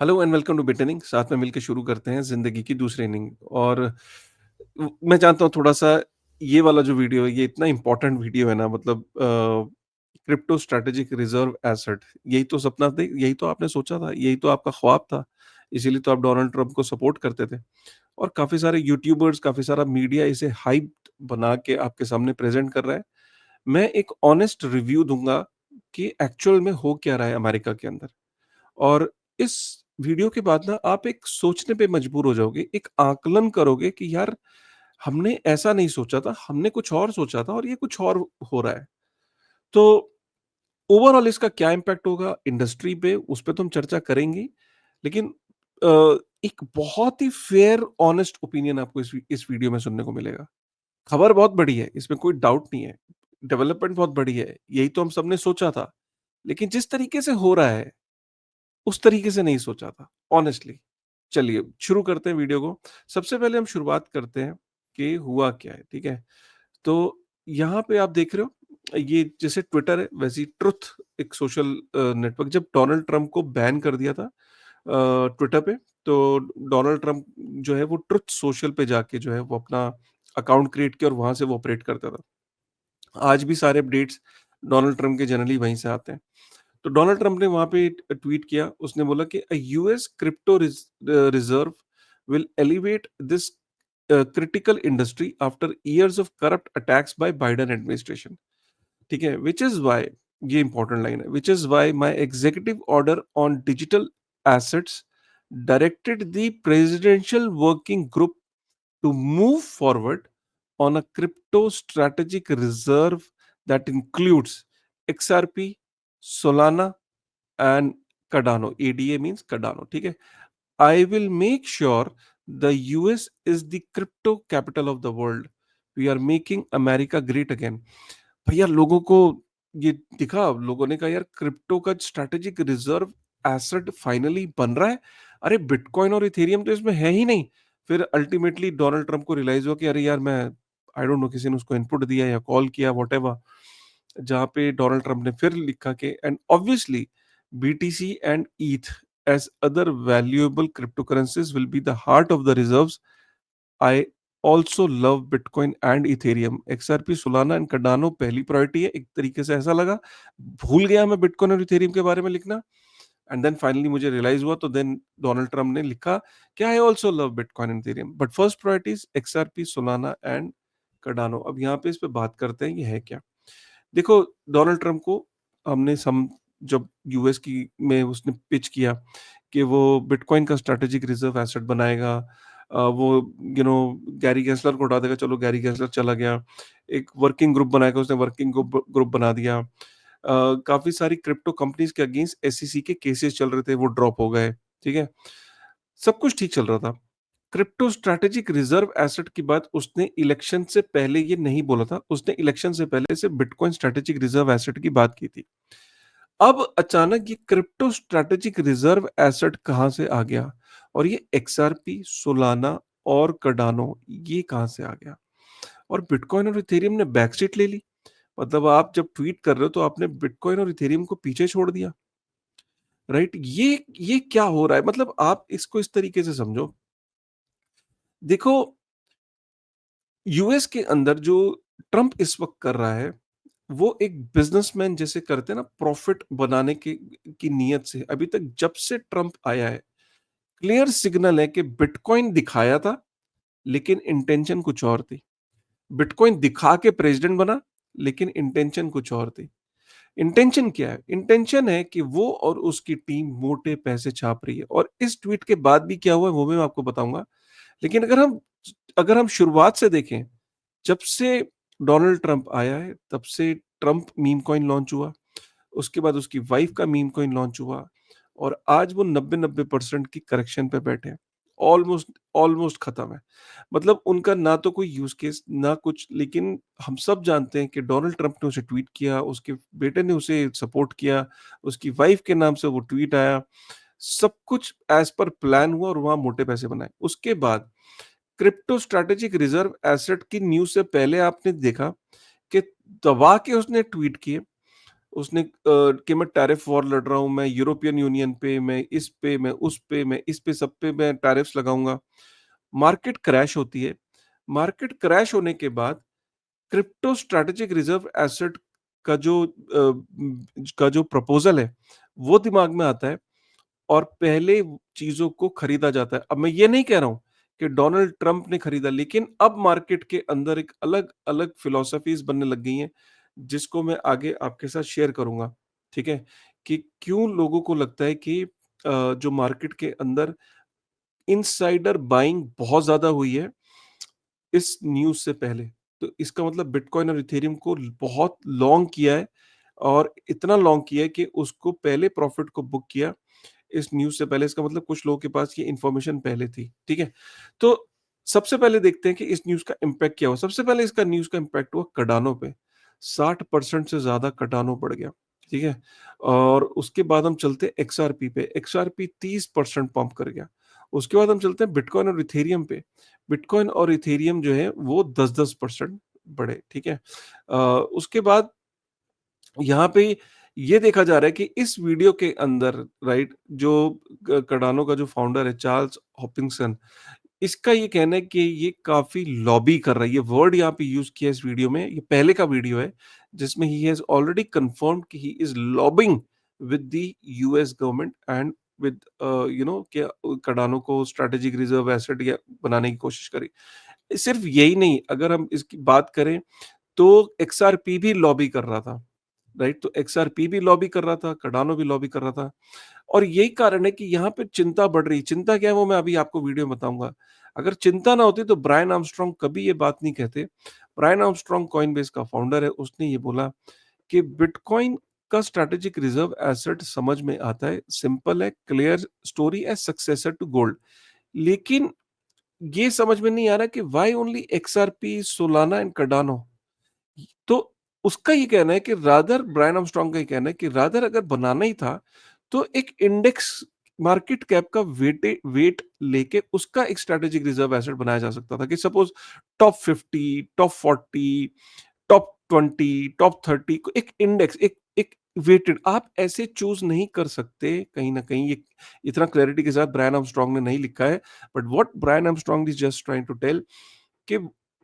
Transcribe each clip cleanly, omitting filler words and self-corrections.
Hello and welcome two bit inning. साथ में मिलकर शुरू करते हैं ज़िंदगी की दूसरी इनिंग। और मैं जानता हूँ थोड़ा-सा ये वाला जो वीडियो है, ये इतना इम्पोर्टेंट वीडियो है ना, मतलब क्रिप्टो स्ट्रैटेजिक रिज़र्व एसेट, यही तो सपना थे, यही तो आपने सोचा था, यही तो आपका ख्वाब था। इसीलिए तो आप डोनाल्ड ट्रम्प को सपोर्ट करते थे। और काफ़ी सारे यूट्यूबर्स, काफ़ी सारा मीडिया इसे हाइप्ड बना के आपके सामने प्रेज़ेंट कर रहा है। मैं एक ऑनेस्ट रिव्यू दूँगा कि एक्चुअल में हो क्या रहा है अमेरिका के अंदर। और इस वीडियो के बाद ना आप एक सोचने पे मजबूर हो जाओगे, एक आकलन करोगे कि यार हमने ऐसा नहीं सोचा था, हमने कुछ और सोचा था और ये कुछ और हो रहा है। तो ओवरऑल इसका क्या इम्पैक्ट होगा इंडस्ट्री पे, उस पे तो हम चर्चा करेंगे। लेकिन एक बहुत ही फेयर ऑनेस्ट ओपिनियन आपको इस वीडियो में सुनने को मिलेगा। खबर बहुत बड़ी है, इसमें कोई डाउट नहीं है। डेवलपमेंट बहुत बड़ी है, यही तो हम सबने सोचा था। लेकिन जिस तरीके से हो रहा है उस तरीके से नहीं सोचा था, ऑनेस्टली। चलिए शुरू करते हैं वीडियो को। सबसे पहले हम शुरुआत करते हैं कि हुआ क्या है, ठीक है? तो यहाँ पे आप देख रहे हो, ये जैसे ट्विटर है वैसे ही ट्रुथ, एक सोशल नेटवर्क, जब डोनाल्ड ट्रम्प को बैन कर दिया था ट्विटर पे, तो डोनाल्ड ट्रम्प जो है वो ट्रुथ सोशल पे जाके जो है वो अपना अकाउंट क्रिएट किया और वहाँ से वो ऑपरेट करता था। आज भी सारे अपडेट्स डोनाल्ड ट्रम्प के जनरली वहीं से आते हैं। तो डोनाल्ड ट्रम्प ने वहाँ पे ट्वीट किया, उसने बोला कि a US crypto reserve will elevate this critical industry after years of corrupt attacks by Biden administration. ठीक है, व्हिच इज व्हाई, ये इंपॉर्टेंट लाइन है, which is why my executive order on digital assets directed the presidential working group to move forward on a crypto strategic reserve that includes XRP, Solana, and Cardano. ADA means Cardano. ठीक है? I will make sure the US is the crypto capital of the world. We are making America great again. भैया लोगों को ये दिखा, लोगों ने कहा यार क्रिप्टो का स्ट्रैटेजिक रिजर्व एसेट फाइनली बन रहा है। अरे बिटकॉइन और इथेरियम तो इसमें है ही नहीं। फिर अल्टीमेटली डोनाल्ड ट्रम्प को रियलाइज हुआ कि अरे यार मैं आई डोंट नो, किसी ने उसको इनपुट दिया या कॉल किया व्हाटएवर, जहाँ पे डोनाल्ड ट्रम्प ने फिर लिखा कि and obviously BTC and ETH as other valuable crypto currencies will be the heart of the reserves. I also love bitcoin and ethereum, XRP, Solana and Cardano पहली priority है। एक तरीके से ऐसा लगा, भूल गया मैं बिटकॉइन और इथेरियम के बारे में लिखना। एंड देन फाइनली मुझे रियलाइज हुआ, तो देन डोनाल्ड ट्रम्प ने लिखा कि आई also love bitcoin and Ethereum but first priorities XRP, Solana and Cardano. अब यहाँ पे इस पे बात करते हैं, ये है क्या। देखो, डोनाल्ड ट्रम्प को हमने सम जब यूएस की में उसने पिच किया कि वो बिटकॉइन का स्ट्रैटेजिक रिजर्व एसेट बनाएगा, वो गैरी गेंसलर को हटा देगा। चलो गैरी गेंसलर चला गया, एक वर्किंग ग्रुप बनाएगा, उसने वर्किंग ग्रुप बना दिया। काफी सारी क्रिप्टो कंपनीज के अगेंस्ट एसईसी के केसेस चल रहे थे, वो ड्रॉप हो गए। ठीक है, सब कुछ ठीक चल रहा था। क्रिप्टो स्ट्रैटेजिक रिजर्व एसेट की बात उसने इलेक्शन से पहले ये नहीं बोला था, उसने इलेक्शन से पहले से बिटकॉइन स्ट्रैटेजिक रिजर्व एसेट की बात की थी। अब अचानक ये क्रिप्टो स्ट्रैटेजिक रिजर्व एसेट कहां से आ गया, और ये एक्सआरपी, सोलाना और कार्डानो ये कहां से आ गया, और बिटकॉइन और इथेरियम ने बैकसीट ले ली। मतलब आप जब ट्वीट कर रहे हो तो आपने बिटकॉइन और इथेरियम को पीछे छोड़ दिया, राइट? ये क्या हो रहा है, मतलब आप इसको इस तरीके से समझो। देखो, यूएस के अंदर जो ट्रम्प इस वक्त कर रहा है, वो एक बिजनेसमैन जैसे करते हैं ना, प्रॉफिट बनाने की नीयत से। अभी तक जब से ट्रम्प आया है, क्लियर सिग्नल है कि बिटकॉइन दिखाया था लेकिन इंटेंशन कुछ और थी। बिटकॉइन दिखा के प्रेसिडेंट बना लेकिन इंटेंशन कुछ और थी। इंटेंशन क्या है? इंटेंशन है कि वो और उसकी टीम मोटे पैसे छाप रही है, और इस ट्वीट के बाद भी क्या हुआ है वो भी मैं आपको बताऊंगा। लेकिन अगर हम शुरुआत से देखें, जब से डोनाल्ड ट्रम्प आया है तब से ट्रम्प मीम कॉइन लॉन्च हुआ, उसके बाद उसकी वाइफ का मीम कॉइन लॉन्च हुआ, और आज वो 90-90% की करेक्शन पे बैठे हैं। ऑलमोस्ट ऑलमोस्ट खत्म है। मतलब उनका ना तो कोई यूज केस ना कुछ, लेकिन हम सब जानते हैं कि डोनाल्ड ट्रम्प ने उसे ट्वीट किया, उसके बेटे ने उसे सपोर्ट किया, उसकी वाइफ के नाम से वो ट्वीट आया, सब कुछ एज पर प्लान हुआ और वहां मोटे पैसे बनाए। उसके बाद क्रिप्टो स्ट्रैटेजिक रिजर्व एसेट की न्यूज़ से पहले आपने देखा कि दबा के उसने ट्वीट किए, उसने कि मैं टैरिफ वॉर लड़ रहा हूँ, मैं यूरोपियन यूनियन पे, मैं इस पे, मैं उस पे, मैं इस पे, सब पे मैं टैरिफ्स लगाऊँगा। मार्केट क्रैश होती है। मार्केट क्रैश होने के बाद क्रिप्टो स्ट्रैटेजिक रिजर्व एसेट का जो प्रपोज़ल है, वो दिमाग में आता है और पहले चीज़ों को खरीदा जाता है। अब मैं ये नहीं कह रहा हूँ कि डोनाल्ड ट्रंप ने खरीदा, लेकिन अब मार्केट के अंदर एक अलग-अलग फिलॉसफीज़ बनने लग गई हैं, जिसको मैं आगे आपके साथ शेयर करूँगा, ठीक है? कि क्यों लोगों को लगता है कि जो मार्केट के अंदर इनसाइडर बाइंग बहुत ज़्यादा हुई है इस न्यूज़ से पहले। तो इसका मतलब बिटकॉइन और इथेरियम को बहुत लॉन्ग किया है और इतना लॉन्ग किया है कि उसको पहले प्रॉफ़िट को बुक किया इस न्यूज़ से पहले। इसका मतलब कुछ लोगों के पास ये इन्फॉर्मेशन पहले थी, ठीक है? तो सबसे पहले देखते हैं कि इस न्यूज़ का इम्पैक्ट क्या हुआ। सबसे पहले इसका न्यूज़ का इम्पैक्ट हुआ कार्डानो पे, 60% से ज़्यादा कार्डानो बढ़ गया, ठीक है? और उसके बाद हम चलते हैं एक्सआरपी पे, एक्सआरपी 30% पंप कर गया। उसके बाद हम चलते हैं बिटकॉइन और इथेरियम पे, बिटकॉइन और इथेरियम जो है वो 10-10% बढ़े, ठीक है? उसके बाद यहाँ पे ये देखा जा रहा है कि इस वीडियो के अंदर राइट जो कार्डानो का जो फाउंडर है चार्ल्स हॉपिंसन, इसका ये कहना है कि ये काफ़ी लॉबी कर रहा है। ये वर्ड यहाँ पे यूज़ किया है इस वीडियो में, ये पहले का वीडियो है जिसमें ही हैज़ ऑलरेडी कन्फर्म्ड कि he is lobbying with the US government and with कि कार्डानो को स्ट्रैटेजिक रिजर्व एसेट या बनाने की कोशिश करी। सिर्फ यही नहीं, अगर हम इसकी बात करें तो एक्सआरपी भी लॉबी कर रहा था, राइट? तो एक्सआरपी भी लॉबी कर रहा था, कार्डानो भी लॉबी कर रहा था और यही कारण है कि यहाँ पे चिंता बढ़ रही है। चिंता क्या है वो मैं अभी आपको वीडियो में बताऊँगा। अगर चिंता ना होती तो ब्रायन आर्मस्ट्रांग कभी ये बात नहीं कहते। ब्रायन आर्मस्ट्रांग कॉइनबेस का फाउंडर है, उसने ये बोला कि बिटकॉइन का स्ट्रैटेजिक रिजर्व एसेट समझ में आता है, सिंपल है, क्लियर स्टोरी है, सक्सेसर टू गोल्ड। लेकिन ये समझ में नहीं आ रहा कि why only XRP, Solana and Cardano? तो उसका ये कहना है कि रादर ब्रायन आर्मस्ट्रांग का ये कहना है कि रादर अगर बनाना ही था, तो एक इंडेक्स मार्केट कैप का वेट लेके उसका एक स्ट्रैटेजिक रिजर्व एसेट बनाया जा सकता था कि suppose top 50, top 40, top 20, top 30 को एक इंडेक्स एक एक वेटेड आप ऐसे चूज़ नहीं कर सकते कहीं न कहीं ये इतना क्लैरिटी के साथ ब्रायन आर्मस्ट्रांग ने नहीं लिखा है। But what Brian Armstrong is just trying to tell कि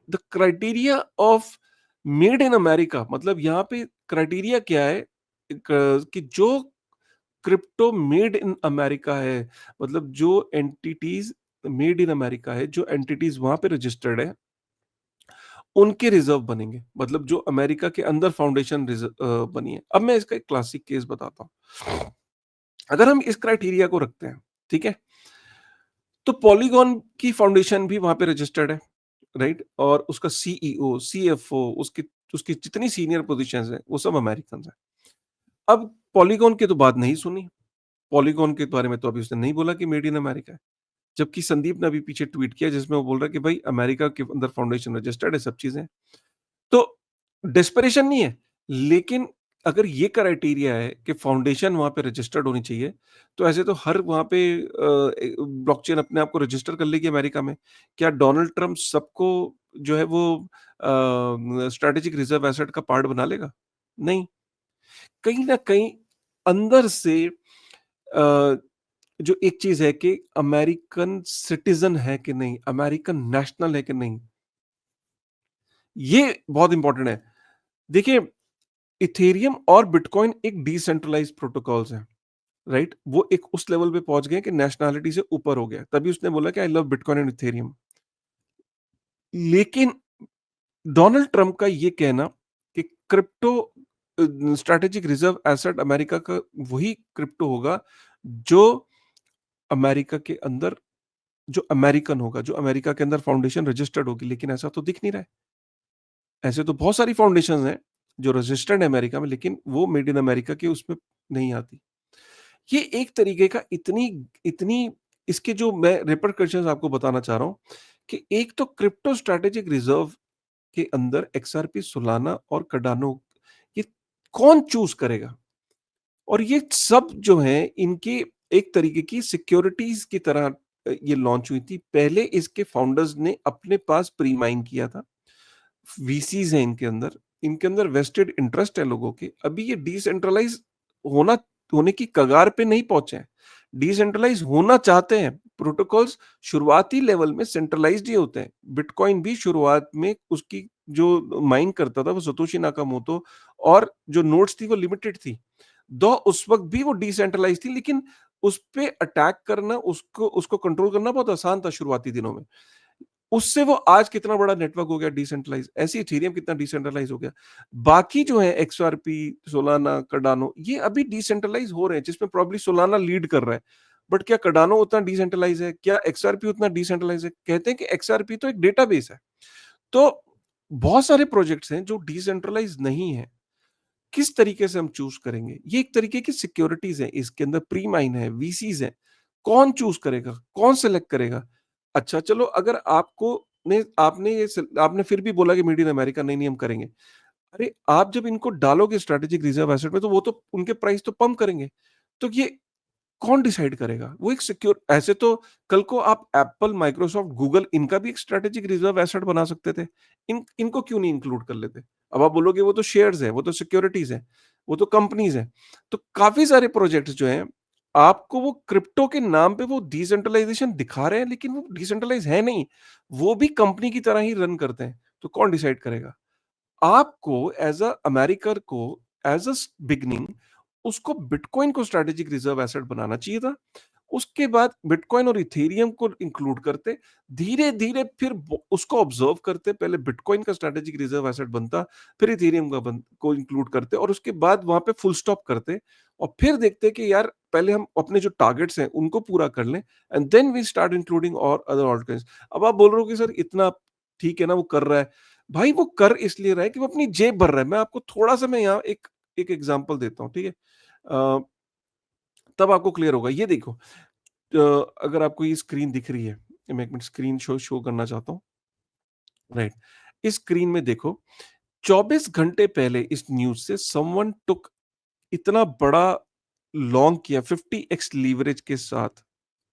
the criteria of made in America मतलब यहाँ पे क्राइटेरिया क्या है कि जो क्रिप्टो मेड इन अमेरिका है मतलब जो एंटिटीज मेड इन अमेरिका है जो एंटिटीज वहां पे रजिस्टर्ड है उनके रिजर्व बनेंगे मतलब जो अमेरिका के अंदर फाउंडेशन बनी है। अब मैं इसका एक क्लासिक केस बताता हूँ। अगर हम इस क्राइटेरिया को रखते हैं, ठीक है, तो पॉलीगॉन की फाउंडेशन भी वहां पे रजिस्टर्ड है, राइट? और उसका सीईओ, सीएफओ, उसकी उसकी जितनी सीनियर पोजीशंस हैं, वो सब अमेरिकन हैं। अब पॉलीगॉन की तो बात नहीं सुनी, पॉलीगॉन के बारे में तो अभी उसने नहीं बोला कि मेड इन अमेरिका है। जबकि संदीप ने अभी पीछे ट्वीट किया जिसमें वो बोल रहा है कि भाई अमेरिका के अंदर फाउंडेशन रजिस्टर्ड है, सब चीज़ें हैं। तो डेस्परेशन नहीं है, लेकिन अगर ये क्राइटेरिया है कि फाउंडेशन वहाँ पे रजिस्टर्ड होनी चाहिए, तो ऐसे तो हर वहाँ पे ब्लॉकचेन अपने आप को रजिस्टर कर लेगी अमेरिका में। क्या डोनाल्ड ट्रम्प सबको जो है वो स्ट्रैटेजिक रिजर्व एसेट का पार्ट बना लेगा? नहीं। कहीं न कहीं अंदर से जो एक चीज़ है कि अमेरिकन सिटिज़न है कि नहीं, अमेरिकन नेशनल है कि नहीं, ये बहुत इम्पोर्टेंट है। देखिए इथेरियम और बिटकॉइन एक डिसेंट्रलाइज्ड प्रोटोकॉल्स हैं, राइट? वो एक उस लेवल पे पहुँच गए हैं कि नेशनैलिटी से ऊपर हो गया है। तभी उसने बोला कि I love bitcoin and Ethereum. लेकिन डोनाल्ड ट्रम्प का ये कहना कि crypto strategic reserve asset America का वही क्रिप्टो होगा जो अमेरिका के अंदर जो अमेरिकन होगा, जो अमेरिका के अंदर फाउंडेशन रजिस्टर्ड होगी, लेकिन ऐसा तो दिख नहीं रहा है। ऐसे तो बहुत सारी फाउंडेशंस हैं जो रजिस्टर्ड है अमेरिका में, लेकिन वो मेड इन अमेरिका के उसमें नहीं आती। ये एक तरीके का इतनी इतनी इसके जो मैं रिपरकशंस आपको बताना चाह रहा हूँ कि एक तो क्रिप्टो स्ट्रैटेजिक रिजर्व के अंदर एक्सआरपी, सोलाना और कार्डानो ये कौन चूज़ करेगा? और ये सब जो हैं इनके एक तरीके की सिक्योरिटीज़ की तरह ये लॉन्च हुई थी। पहले इसके फाउंडर्स ने अपने पास प्री माइन किया था। वीसीज़ हैं इनके अंदर, इनके अंदर वेस्टेड इंटरेस्ट है लोगों के। अभी ये डिसेंट्रलाइज़ होना होने की कगार पे नहीं पहुँचे हैं। डिसेंट्रलाइज़ होना चाहते हैं। प्रोटोकॉल्स शुरुआती लेवल में सेंट्रलाइज़्ड ही होते हैं। बिटकॉइन भी शुरुआत में उसकी जो माइन करता था वो सतोशी नाकामोटो, और जो नोड्स थी वो लिमिटेड थी। दो उस वक़्त भी वो डिसेंट्रलाइज़्ड थी, लेकिन उस पे अटैक करना, उसको उसको कंट्रोल करना बहुत आसान था शुरुआती दिनों में। उससे वो आज कितना बड़ा नेटवर्क हो गया डिसेंट्रलाइज़, ऐसे ही इथेरियम कितना डिसेंट्रलाइज़ हो गया। बाकी जो है एक्सआरपी, सोलाना, कार्डानो, ये अभी डिसेंट्रलाइज़ हो रहे हैं, जिसमें प्रोबब्ली सोलाना लीड कर रहा है। बट क्या कार्डानो उतना डिसेंट्रलाइज़ है? क्या एक्सआरपी उतना डिसेंट्रलाइज़ है? कहते हैं कि एक्सआरपी तो एक डेटाबेस है। तो बहुत सारे प्रोजेक्ट्स हैं जो डिसेंट्रलाइज़ नहीं है। किस तरीके से हम चूज़ करेंगे? ये एक तरीके की सिक्योरिटीज़ है, इसके अंदर प्री माइन है, वीसीज़ हैं। कौन चूज़ करेगा? कौन सेलेक्ट करेगा? अच्छा चलो, अगर आपने फिर भी बोला कि मेड इन अमेरिका नहीं-नहीं हम करेंगे। अरे! आप जब इनको डालोगे स्ट्रैटेजिक रिज़र्व एसेट में, तो वो तो उनके प्राइस तो पंप करेंगे। तो ये कौन डिसाइड करेगा? वो एक सिक्योर, ऐसे तो कल को आप एप्पल, माइक्रोसॉफ्ट, गूगल, इनका भी एक स्ट्रैटेजिक रिज़र्व एसेट बना सकते थे। इनको क्यों नहीं इंक्लूड कर लेते? अब आप बोलोगे वो तो शेयर्स हैं, वो तो सिक्योरिटीज़ हैं, वो तो कंपनीज़ हैं। तो काफ़ी सारे प्रोजेक्ट्स जो हैं, आपको वो क्रिप्टो के नाम पे वो डिसेंट्रलाइज़ेशन दिखा रहे हैं, लेकिन वो डिसेंट्रलाइज़ है नहीं। वो भी कंपनी की तरह ही रन करते हैं। तो कौन डिसाइड करेगा? आपको एज़ अ अमेरिकर को, एज़ अ बिगिनिंग, उसको बिटकॉइन को स्ट्रैटेजिक रिजर्व एसेट बनाना चाहिए था। उसके बाद बिटकॉइन और इथेरियम को इंक्लूड करते, धीरे-धीरे फिर उसको ऑब्जर्व करते, पहले बिटकॉइन का स्ट्रैटेजिक रिजर्व एसेट बनता, फिर इथेरियम को इंक्लूड करते, और उसके बाद वहाँ पे फुल स्टॉप करते, और फिर देखते कि यार पहले हम अपने जो टारगेट्स हैं उनको पूरा कर लें, and then we start including और अदर ऑल्टकॉइन्स। अब आप बोल रहे हो कि सर इतना ठीक है ना, वो कर रहा है। भाई वो कर इसलिए रहा है कि वो अपनी जेब भर रहा है। मैं आपको थोड़ा-सा, मैं यहाँ एक एक एग्ज़ाम्पल देता हूँ, ठीक है? अ, तब आपको क्लियर होगा। ये देखो, अगर आपको ये स्क्रीन दिख रही है, मैं 1 मिनट स्क्रीन शो शो करना चाहता हूँ, राइट। इस स्क्रीन में देखो, 24 घंटे पहले इस न्यूज़ से समवन टुक इतना बड़ा लॉन्ग किया 50x लीवरेज के साथ,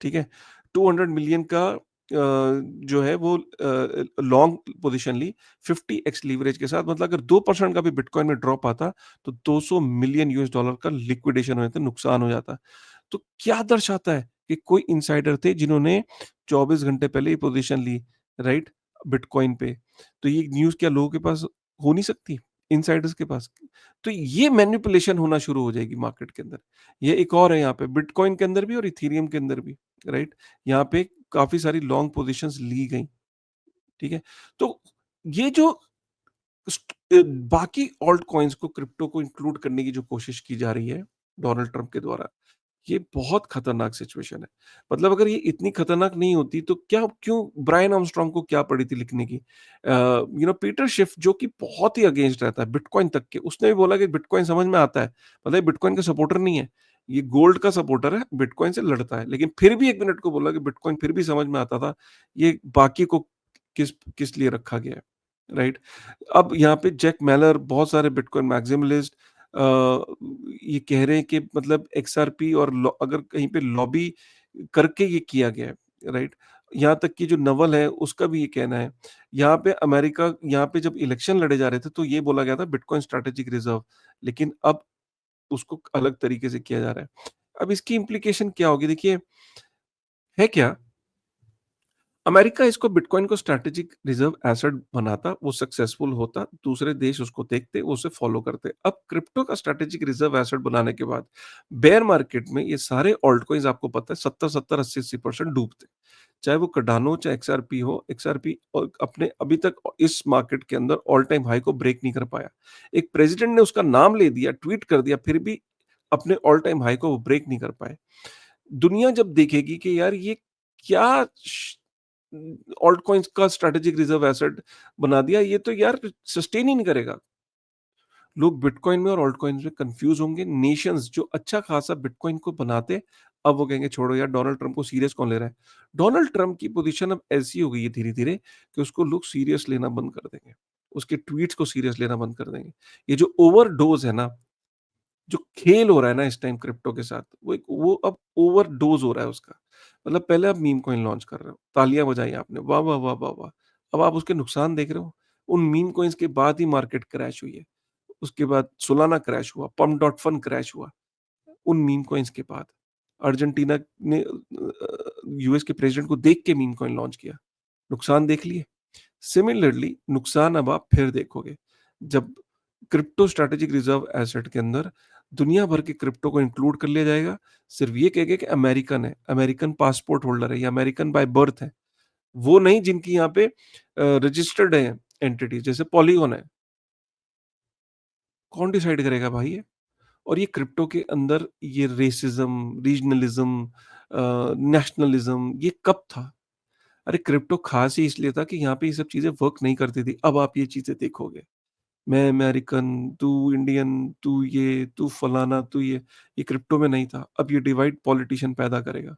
ठीक है? 200 मिलियन का जो है वो लॉन्ग पोज़ीशन ली 50x लीवरेज के साथ, मतलब अगर 2% का भी बिटकॉइन में ड्रॉप आता, तो 200 मिलियन यूएस डॉलर का लिक्विडेशन हो जाता, नुकसान हो जाता। तो क्या दर्शाता है कि कोई इनसाइडर थे जिन्होंने 24 घंटे पहले ये पोज़ीशन ली, राइट? बिटकॉइन पे। तो ये न्यूज़ क्या लोगों के पास हो नहीं सकती, इनसाइडर्स के पास? तो ये मैनिपुलेशन होना शुरू हो जाएगी मार्केट के अंदर। ये एक और है यहाँ पे, बिटकॉइन के अंदर भी और इथेरियम के अंदर भी, राइट? यहाँ पे काफ़ी सारी लॉन्ग पोज़ीशंस ली गई, ठीक है? तो ये जो बाकी ऑल्ट कॉइन्स को, क्रिप्टो को इंक्लूड करने की जो कोशिश की जा रही है डोनाल्ड ट्रम्प के द्वारा, ये बहुत खतरनाक सिचुएशन है। मतलब अगर ये इतनी खतरनाक नहीं होती, तो क्या, क्यों ब्रायन आर्मस्ट्रांग को क्या पड़ी थी लिखने की? पीटर शिफ, जो कि बहुत ही अगेंस्ट रहता है बिटकॉइन तक के, उसने भी बोला कि बिटकॉइन समझ में आता है। मतलब ये बिटकॉइन का सपोर्टर नहीं है, ये गोल्ड का सपोर्टर है, बिटकॉइन से लड़ता है। लेकिन फिर भी 1 मिनट को बोला कि बिटकॉइन फिर भी समझ में आता था, ये बाकी को किस किस लिए रखा गया है, राइट? अब यहाँ पे जैक मैलर, बहुत सारे बिटकॉइन मैक्सिमलिस्ट अ, ये कह रहे हैं कि मतलब एक्सआरपी और अगर कहीं पे लॉबी करके ये किया गया है, राइट? यहाँ तक कि जो नवल है उसका भी ये कहना है। यहाँ पे जब इलेक्शन लड़े जा रहे थे, तो ये बोला गया था बिटकॉइन स्ट्रैटेजिक रिजर्व, लेकिन अब उसको अलग तरीके से किया जा रहा है। अब इसकी इम्प्लीकेशन क्या होगी? देखिए, है क्या, अमेरिका इसको, बिटकॉइन को स्ट्रैटेजिक रिजर्व एसेट बनाता, वो सक्सेसफुल होता, दूसरे देश उसको देखते, वो उसे फॉलो करते। अब क्रिप्टो का स्ट्रैटेजिक रिजर्व एसेट बनाने के बाद बेयर मार्केट में ये सारे ऑल्ट कॉइन्स, आपको पता है, 70-70, 80-80% डूबते। चाहे वो कार्डानो, चाहे एक्सआरपी हो, एक्सआरपी अपने अभी तक इस मार्केट के अंदर ऑल टाइम हाई को ब्रेक नहीं कर पाया। एक प्रेसिडेंट ने उसका नाम ले दिया, ट्वीट कर दिया, फिर भी अपने ऑल टाइम हाई को वो ब्रेक नहीं कर पाए। दुनिया जब देखेगी कि यार ये क्या ऑल्ट कॉइन्स का स्ट्रैटेजिक रिजर्व एसेट बना दिया, ये तो यार सस्टेन ही नहीं करेगा। लोग बिटकॉइन में और ऑल्ट कॉइन्स में कंफ्यूज होंगे। नेशंस जो अच्छा खासा बिटकॉइन को बनाते, अब वो कहेंगे छोड़ो यार, डोनाल्ड ट्रम्प को सीरियस कौन ले रहा है? डोनाल्ड ट्रम्प की पोजीशन अब ऐसी हो गई है धीरे-धीरे, कि उसको लोग सीरियस लेना बंद कर देंगे। उसके ट्वीट्स को सीरियस लेना बंद कर देंगे। ये जो ओवरडोज़ है ना, जो खेल हो रहा है ना इस टाइम क्रिप्टो के साथ, वो अब ओवरडोज़ हो रहा है उसका। मतलब पहले आप मीम कॉइन लॉन्च कर रहे हो, तालियाँ बजाई आपने, वाह, वाह, वाह, वाह, वाह! अब आप उसके नुकसान देख रहे हो। उन मीम कॉइन्स के बाद ही मार्केट क्रैश हुई है। उसके बाद सोलाना क्रैश हुआ, पम्प डॉट फन क्रैश हुआ, उन मीम कॉइन्स के बाद। अर्जेंटीना ने यूएस के प्रेसिडेंट को देख के मीम कॉइन लॉन्च किया। नुकसान देख लिए? सिमिलरली नुकसान अब आप फिर देखोगे। जब क्रिप्टो स्ट्रैटेजिक रिजर्व एसेट के अंदर दुनिया भर के क्रिप्टो को इंक्लूड कर लिया जाएगा, सिर्फ ये कहेंगे कि अमेरिकन है, अमेरिकन पासपोर्ट होल्डर है या अमेरिकन बाय बर्थ है। वो नहीं जिनकी यहाँ पे रजिस्टर्ड है एंटिटी जैसे पॉलीगॉन है। कौन डिसाइड करेगा भाई ये? और ये क्रिप्टो के अंदर ये रेसिज़्म, रीजनलिज़्म नेशनलिज़्म ये कब था? अरे क्रिप्टो ख़ास ही इसलिए था कि यहाँ पे ये सब चीज़ें वर्क नहीं करती थी। अब आप ये चीज़ें देखोगे। मैं अमेरिकन, तू इंडियन, तू ये, तू फलाना, तू ये क्रिप्टो में नहीं था। अब ये डिवाइड पॉलिटिशियन पैदा करेगा।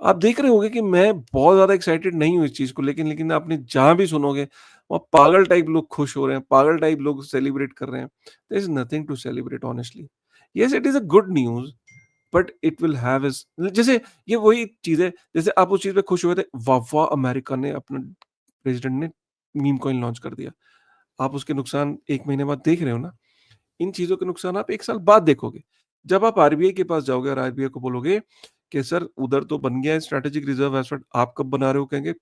आप देख रहे होंगे कि मैं बहुत ज़्यादा एक्साइटेड नहीं हूँ इस चीज़ को लेकिन लेकिन आपने जहाँ भी सुनोगे, वहाँ पागल टाइप लोग खुश हो रहे हैं, पागल टाइप लोग सेलिब्रेट कर रहे हैं। There is nothing to celebrate honestly. Yes, it is a good news but it will have its जैसे ये वही चीज़ है, जैसे आप उस चीज़ पे खुश हुए थे, वाह वाह! अमेरिका ने अपना प्रेज़िडेंट ने मीम कॉइन लॉन्च कर दिया। आप उसके नुकसान 1 महीने बाद देख रहे हो ना? इन चीज़ों के नुकसान आप 1 साल बाद देखोगे। जब आप आरबीआई के पास जाओगे और आरबीआई को बोलोगे कि सर उधर तो बन गया है स्ट्रैटेजिक रिज़र्व एसेट, आप कब बना रहे हो? कहेंगे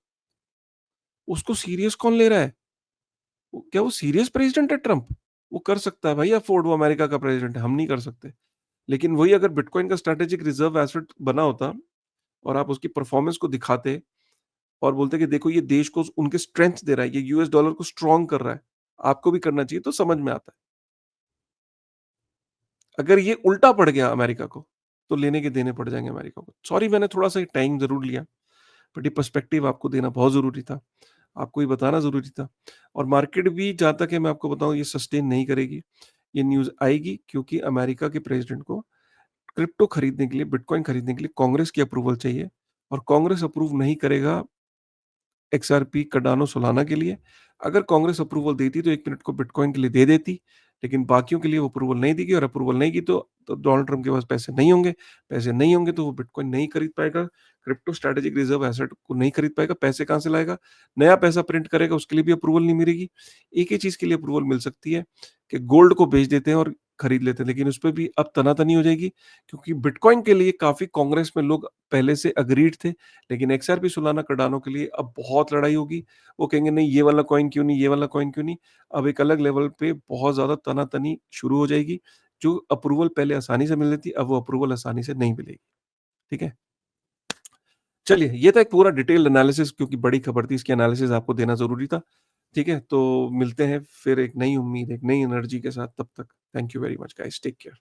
उसको सीरियस कौन ले रहा है? क्या वो सीरियस प्रेज़िडेंट है ट्रम्प? वो कर सकता है भाई अफ़ोर्ड, वो अमेरिका का प्रेज़िडेंट है, हम नहीं कर सकते। लेकिन वही अगर बिटकॉइन का स्ट्रैटेजिक रिज़र्व एसेट बना होता और आप उसकी परफ़ॉर्मेंस को दिखाते और बोलते कि देखो ये देश को उनके स्ट्रेंथ दे रहा है, ये यूएस डॉलर को स्ट्रॉन्ग कर रहा है, आपको भी करना चाहिए तो समझ में आता है। अगर ये उल्टा पड़ गया अमेरिका को, तो लेने के देने पड़ जाएँगे अमेरिका को। सॉरी मैंने थोड़ा-सा टाइम ज़रूर लिया, बट ये पर्सपेक्टिव आपको देना बहुत ज़रूरी था। आपको ये बताना ज़रूरी था और मार्केट भी जहाँ तक है मैं आपको बताऊँ ये सस्टेन नहीं करेगी। ये न्यूज़ आएगी क्योंकि अमेरिका के प्रेज़िडेंट को क्रिप्टो खरीदने के लिए, बिटकॉइन खरीदने के लिए कांग्रेस की अप्रूवल चाहिए और कांग्रेस अप्रूव नहीं करेगा एक्सआरपी, कार्डानो, सोलाना के लिए। अगर कांग्रेस अप्रूवल देती तो 1 मिनट को बिटकॉइन के लिए दे देती, लेकिन बाकियों के लिए वो अप्रूवल नहीं देगी और अप्रूवल नहीं की तो डोनाल्ड ट्रम्प के पास पैसे नहीं होंगे तो वो बिटकॉइन नहीं खरीद पाएगा, क्रिप्टो स्ट्रैटेजिक रिजर्व एसेट को नहीं खरीद पाएगा, पैसे कहाँ से लाएगा? नया पैसा प्रिंट करेगा उसके लिए भी अप्रूवल नहीं मिलेगी। एक ही चीज़ के लिए अप्रूवल मिल सकती है कि गोल्ड को बेच देते हैं और खरीद लेते हैं, लेकिन उसपे भी अब तना-तनी हो जाएगी क्योंकि बिटकॉइन के लिए काफ़ी कांग्रेस में लोग पहले से एग्रीड थे लेकिन एक्सआरपी सोलाना कार्डानो के लिए अब बहुत लड़ाई होगी। वो कहेंगे नहीं ये वाला कॉइन क्यों नहीं, ये वाला कॉइन क्यों नहीं? अब एक अलग लेवल पे बहुत ज़्यादा तना-तनी शुरू हो जाएगी। जो अप्रूवल पहले आसानी से मिल रही थी, अब वो अप्रूवल आसानी से नहीं मिलेगी। ठीक है? चलिए, ये था एक पूरा डिटेल्ड एनालिसिस क्योंकि बड़ी खबर थी, इसकी एनालिसिस आपको देना ज़रूरी था। ठीक है? तो मिलते हैं फिर एक नई उम्मीद, एक नई एनर्जी के साथ, तब तक thank you very much guys, take care.